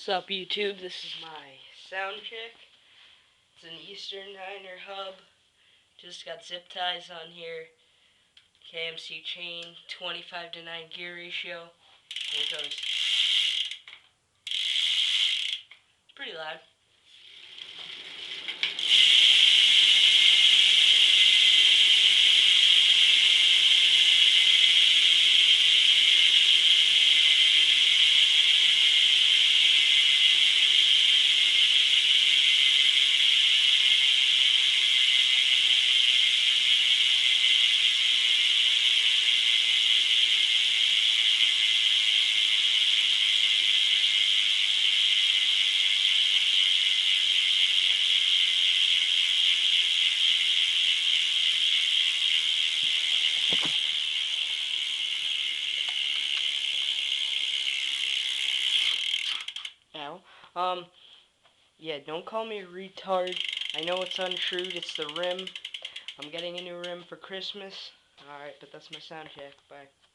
Sup YouTube, this is my sound check. It's an Eastern Niner hub. Just got zip ties on here. KMC chain, 25 to 9 gear ratio. Here it goes. Pretty loud. Now, yeah, don't call me a retard. I know it's untrue, it's the rim. I'm getting a new rim for Christmas. Alright, but that's my sound check. Bye.